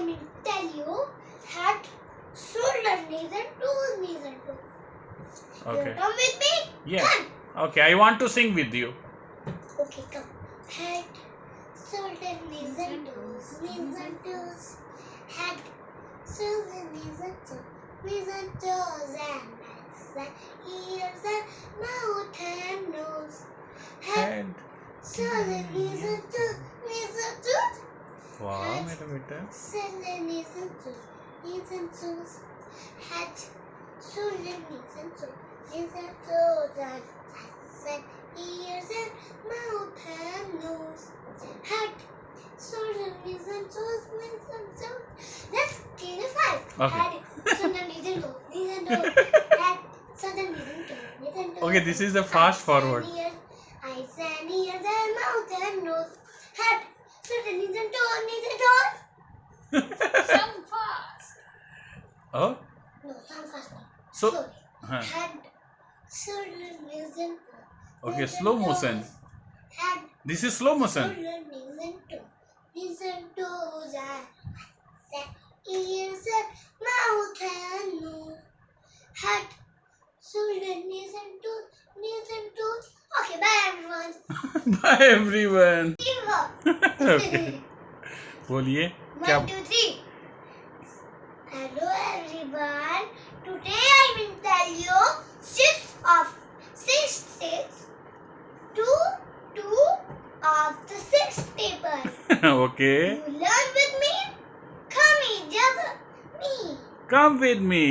I will tell you head, shoulder, knees and toes, knees and toes. Okay. You come with me? Yeah. Okay, I want to sing with you. Okay, come. Head, shoulder, knees and toes, knees and toes. Head, shoulder, knees and toes, knees and toes, and necks and ears and mouth and nose. Head, shoulder, knees and toes, knees and toes. वाह मेरा बेटा. Shoulder, knees and toes, knees and toes. Head, shoulder, knees and toes, knees and toes, and necks and ears and mouth and nose. Head, shoulder, knees and toes, knees and toes. Let's clean it five. Okay. Head, shoulder, knees and toes, knees and toes. Head, shoulder, knees and toes, knees and toes. Okay, this is the fast forward. Eyes and ears and mouth and nose. Head, shoulder, knees and toes, knees and toes. Some fast. Oh, No, some fast. so Slowly. Head, shoulder, knees and toes. okay, Knees slow and motion. toes. Head, This is slow motion. shoulder, knees and toes. Knees and toes and ears and mouth and nose. Head, shoulder, knees and toes. Knees and toes. Okay, bye everyone. Bye everyone. Fever. Okay. बोलिए क्या? 1, 2, 3. Hello everyone. Today I will tell you 2 of the 6th paper. Okay. You learn with me? Come together. Me. Come with me.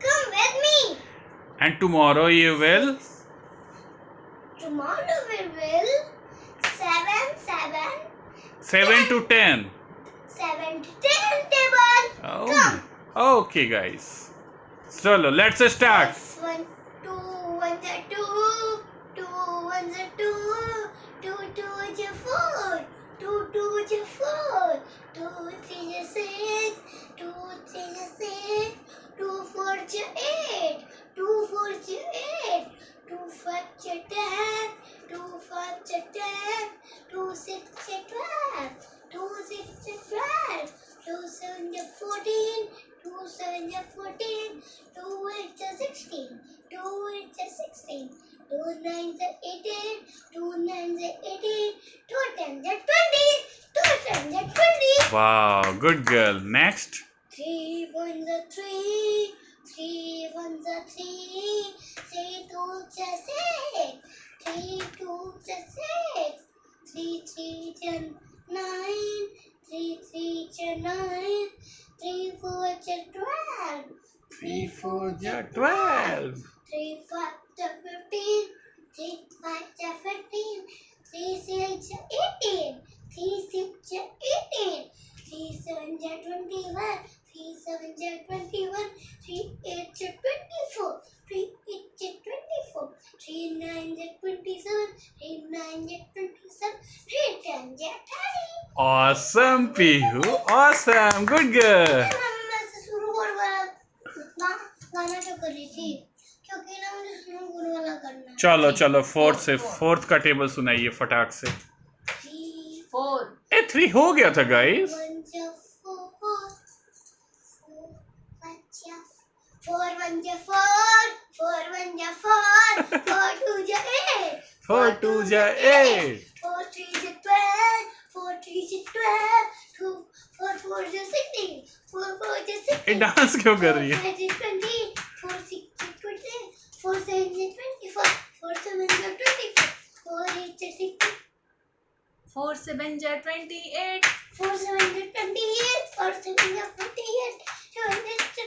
Come with me. And tomorrow you will. Tomorrow we will 7 to 10. 7 to 10 table. Oh. Come. Okay, guys. So let's start. 1, 2, 1, 2, 2, 1, 2, 2, 2, 4, 2, 2, 4, 2, 3, 6, 2, 3, 6, 2, 4, 8, 2, 4, 8, 2, 5, 10, 2, 5, 10, 2, 6, 12, 2, 6, 12, 2, 7, 14, 2, 7, 14, 2, 8, 16, 2, 8, 16, 2, 9, 18, 2, 9, 18, 2, 10, 20, 2, 10, 20. Wow, good girl. Next. 3, 1, 3, 3, 1, 3, 3, 2, 6, 3, 2, 6, 3, 3, 9, 3, 3, 9, 3, 4, 12, 3, 4, 12. 3, 5, 15, 3, 5, 15, 3, 6, 18, 3, 6, 18, 3, 7, 21, 3, 7, 21, 3, 8, 24, 3, 8, 24, 3, 9, 27, 3, 9, 27, 3, 10, 30. Awesome, Pihu. Awesome. Good girl. मैं से शुरू करवा गाना तो कर रही थी क्योंकि ना मुझे शुरू गुरु वाला करना है। चलो फोर्थ का टेबल सुनाइए फटाक से. 3, 4. 3 हो गया था गाइस. 1, 4, 4, 1, 4, 4, 1, 4, 4, 2, 8, 4, 2, 8. 4, 3, 12, 4, 3, 12, 2, 4, 4, 16, 4, 4, 16. ये डांस क्यों कर रही है? 4, 20, 4, 6, 20, 4, 7, 24, 4, 7, 24, 4, 8, 16. 4 7 ja 28. 4, 7, 28, 4, 7, 28, 7,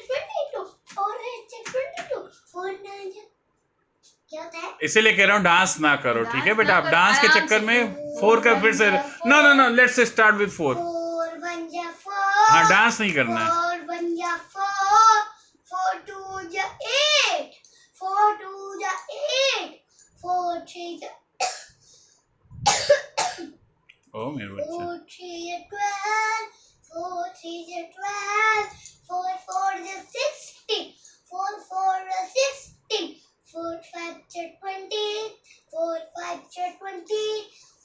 22, 4, 8, 22, 4, 9. क्या होता है? इसीलिए कह रहा हूँ डांस ना करो, ठीक है डांस बेटा. ना आप करो, डांस के आराम चक्कर से. में 4 का फिर से. No let's start with 4. 4, 1, 4. हाँ, डांस नहीं करना है. 4, 1, 4. 4, 2, 8. 4, 2, 8. 4, 3, ओ मेरे बच्चे. 4, 3, 12. 4, 3, 12. 4, 4, 16. 4, 4, 16. 4, 5, 20. 4, 5, 20.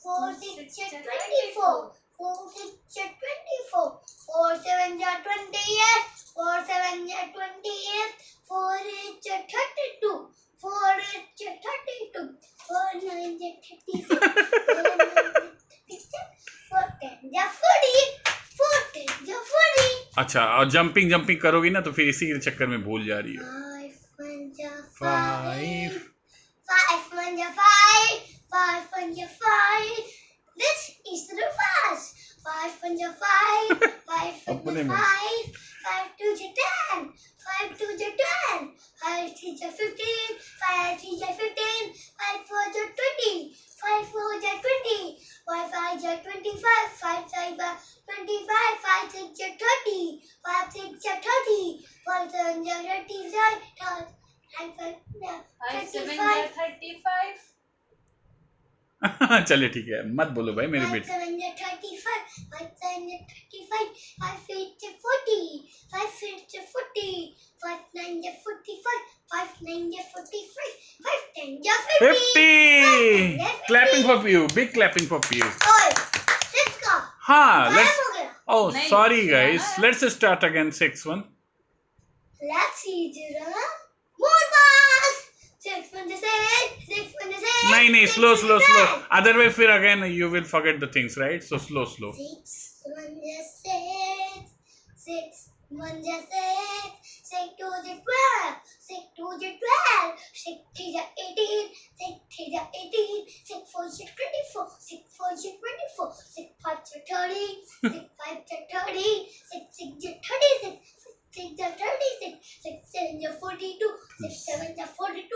4, 6, 24. 4, 6, 24. 4, अच्छा, और जंपिंग जंपिंग करोगी ना तो फिर इसी के चक्कर में भूल जा रही हो। 5 5 1 5 5 1 5 This is the fast 5 1 5 5 अपने 1 में 5 5 2 10 5 2 10 5 3 15 5 3 15 5 4 20 5 4 20 5 5 25 5 5 25 5 6 30 5 6 30 5 7 35 5 7 35 35. चले ठीक है, मत बोलो भाई मेरे 5 बेटे। 7 35 5 7 35 5 8 40 5 8 40 5 9 45 5 9 45 5 10 50 50 clapping for you, big clapping for you. और 6 का हाँ, गायब let's हो गया oh नहीं, sorry किया guys, ना। let's start again 6 1. Let's see Jira more fast 6 1 6 6 1 6 नहीं slow slow slow, otherwise फिर again you will forget the things, right? So slow 6 1 6 6 1 6 6 2 12 6 2 12 6 3 18 6 3 18 6 4 24 6 4 24 6 5 30 6 5 30 6 6 36 6 6 36 6 7 42 6 7 42